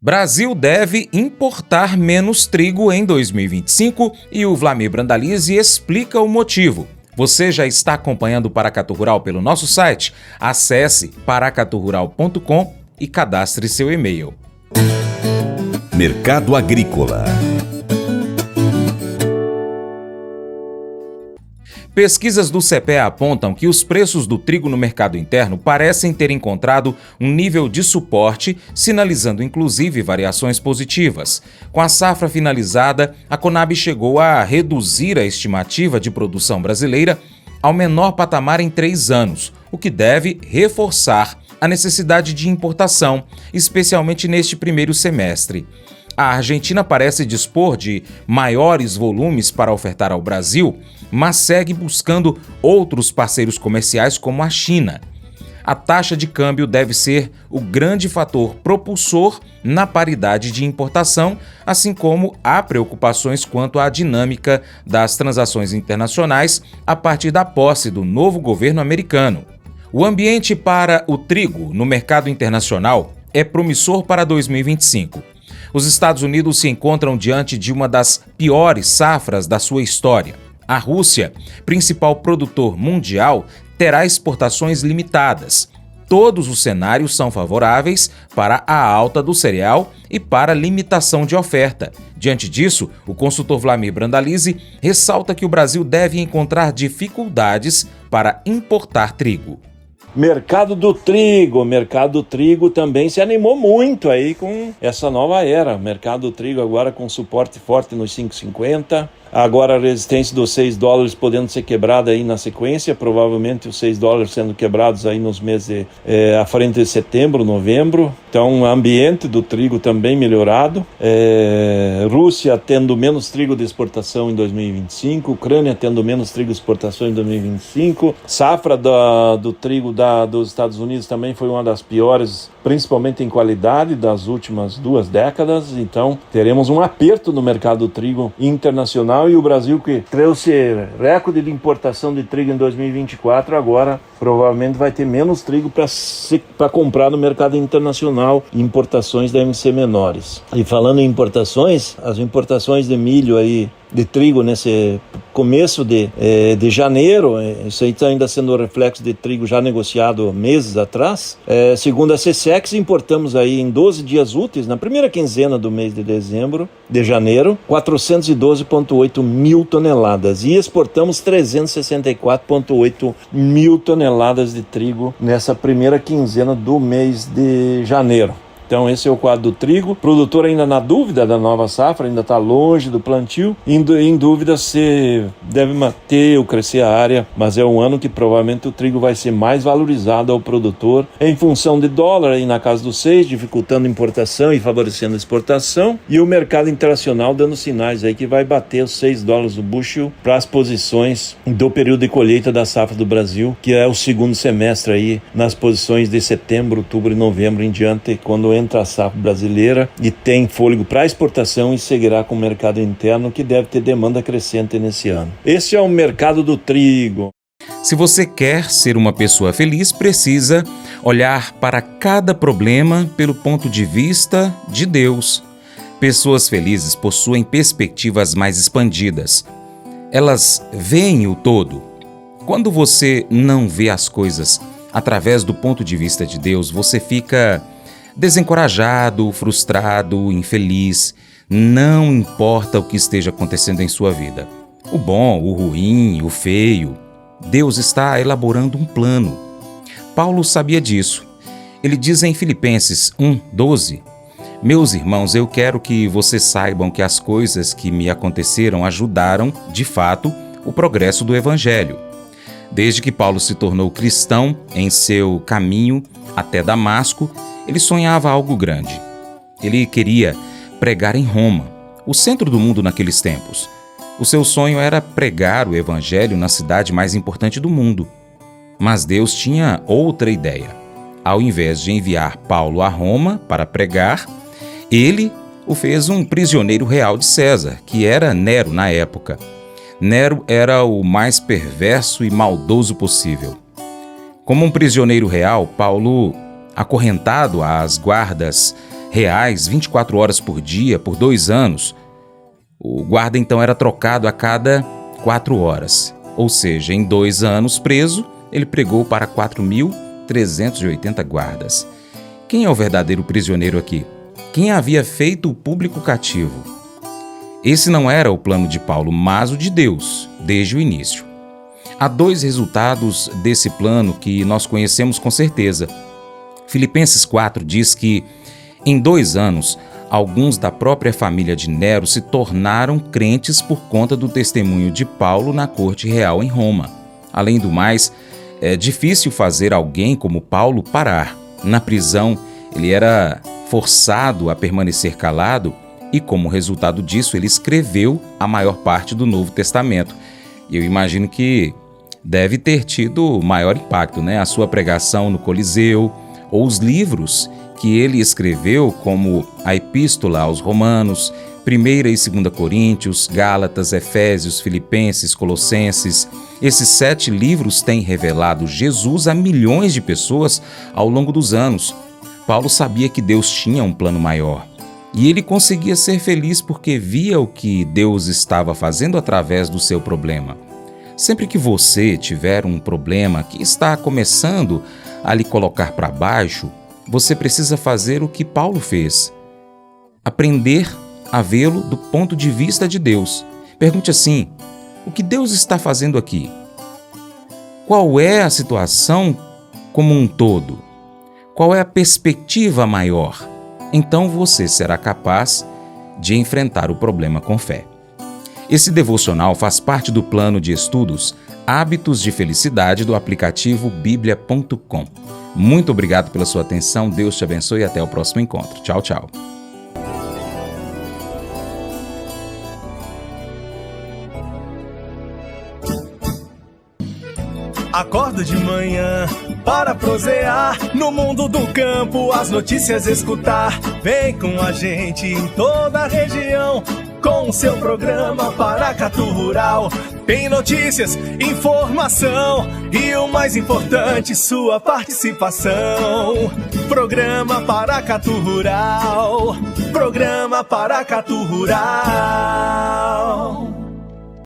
Brasil deve importar menos trigo em 2025 e o Wlamir Brandalize explica o motivo. Você já está acompanhando o Paracatu Rural pelo nosso site? Acesse paracaturural.com e cadastre seu e-mail. Mercado Agrícola. Pesquisas do CEPE apontam que os preços do trigo no mercado interno parecem ter encontrado um nível de suporte, sinalizando inclusive variações positivas. Com a safra finalizada, a Conab chegou a reduzir a estimativa de produção brasileira ao menor patamar em 3 anos, o que deve reforçar a necessidade de importação, especialmente neste primeiro semestre. A Argentina parece dispor de maiores volumes para ofertar ao Brasil, mas segue buscando outros parceiros comerciais como a China. A taxa de câmbio deve ser o grande fator propulsor na paridade de importação, assim como há preocupações quanto à dinâmica das transações internacionais a partir da posse do novo governo americano. O ambiente para o trigo no mercado internacional é promissor para 2025. Os Estados Unidos se encontram diante de uma das piores safras da sua história. A Rússia, principal produtor mundial, terá exportações limitadas. Todos os cenários são favoráveis para a alta do cereal e para a limitação de oferta. Diante disso, o consultor Wlamir Brandalize ressalta que o Brasil deve encontrar dificuldades para importar trigo. Mercado do trigo também se animou muito aí com essa nova era. Mercado do trigo agora com suporte forte nos 5,50. Agora a resistência dos $6 podendo ser quebrada aí na sequência, provavelmente os $6 sendo quebrados aí nos meses à frente de setembro, novembro. Então o ambiente do trigo também melhorado. Rússia tendo menos trigo de exportação em 2025, Ucrânia tendo menos trigo de exportação em 2025. Safra do trigo dos Estados Unidos também foi uma das piores, principalmente em qualidade, das últimas 2 décadas. Então teremos um aperto no mercado do trigo internacional. E o Brasil, que trouxe recorde de importação de trigo em 2024, agora provavelmente vai ter menos trigo para comprar no mercado internacional. Importações devem ser menores. E falando em importações, as importações de milho aí, de trigo nesse começo de janeiro, isso aí está ainda sendo reflexo de trigo já negociado meses atrás. Segundo a SECEX, importamos aí em 12 dias úteis, na primeira quinzena do mês de janeiro, 412,8 mil toneladas e exportamos 364,8 mil toneladas de trigo nessa primeira quinzena do mês de janeiro. Então esse é o quadro do trigo. O produtor ainda na dúvida da nova safra, ainda está longe do plantio, em dúvida se deve manter ou crescer a área, mas é um ano que provavelmente o trigo vai ser mais valorizado ao produtor em função de dólar aí na casa dos 6, dificultando a importação e favorecendo a exportação, e o mercado internacional dando sinais aí que vai bater os $6 o bushel para as posições do período de colheita da safra do Brasil, que é o segundo semestre aí nas posições de setembro, outubro e novembro em diante, quando entra a safra brasileira e tem fôlego para exportação e seguirá com o mercado interno, que deve ter demanda crescente nesse ano. Esse é o mercado do trigo. Se você quer ser uma pessoa feliz, precisa olhar para cada problema pelo ponto de vista de Deus. Pessoas felizes possuem perspectivas mais expandidas. Elas veem o todo. Quando você não vê as coisas através do ponto de vista de Deus, você fica desencorajado, frustrado, infeliz. Não importa o que esteja acontecendo em sua vida. O bom, o ruim, o feio. Deus está elaborando um plano. Paulo sabia disso. Ele diz em Filipenses 1:12: Meus irmãos, eu quero que vocês saibam que as coisas que me aconteceram ajudaram, de fato, o progresso do Evangelho. Desde que Paulo se tornou cristão, em seu caminho até Damasco, ele sonhava algo grande. Ele queria pregar em Roma, o centro do mundo naqueles tempos. O seu sonho era pregar o Evangelho na cidade mais importante do mundo. Mas Deus tinha outra ideia. Ao invés de enviar Paulo a Roma para pregar, ele o fez um prisioneiro real de César, que era Nero na época. Nero era o mais perverso e maldoso possível. Como um prisioneiro real, Paulo, acorrentado às guardas reais, 24 horas por dia, por 2 anos. O guarda então era trocado a cada 4 horas. Ou seja, em 2 anos preso, ele pregou para 4.380 guardas. Quem é o verdadeiro prisioneiro aqui? Quem havia feito o público cativo? Esse não era o plano de Paulo, mas o de Deus, desde o início. Há 2 resultados desse plano que nós conhecemos com certeza. Filipenses 4 diz que, em 2 anos, alguns da própria família de Nero se tornaram crentes por conta do testemunho de Paulo na corte real em Roma. Além do mais, é difícil fazer alguém como Paulo parar. Na prisão, ele era forçado a permanecer calado e, como resultado disso, ele escreveu a maior parte do Novo Testamento. E eu imagino que deve ter tido maior impacto, a sua pregação no Coliseu, ou os livros que ele escreveu, como a Epístola aos Romanos, 1ª e 2ª Coríntios, Gálatas, Efésios, Filipenses, Colossenses. Esses 7 livros têm revelado Jesus a milhões de pessoas ao longo dos anos. Paulo sabia que Deus tinha um plano maior. E ele conseguia ser feliz porque via o que Deus estava fazendo através do seu problema. Sempre que você tiver um problema que está começando a lhe colocar para baixo, você precisa fazer o que Paulo fez. Aprender a vê-lo do ponto de vista de Deus. Pergunte assim: o que Deus está fazendo aqui? Qual é a situação como um todo? Qual é a perspectiva maior? Então você será capaz de enfrentar o problema com fé. Esse devocional faz parte do plano de estudos Hábitos de Felicidade do aplicativo biblia.com. Muito obrigado pela sua atenção, Deus te abençoe e até o próximo encontro. Tchau, tchau. Acordo de manhã para prosear no mundo do campo, as notícias escutar. Vem com a gente em toda a região com o seu programa Paracatu Rural. Tem notícias, informação e o mais importante, sua participação. Programa Paracatu Rural. Programa Paracatu Rural.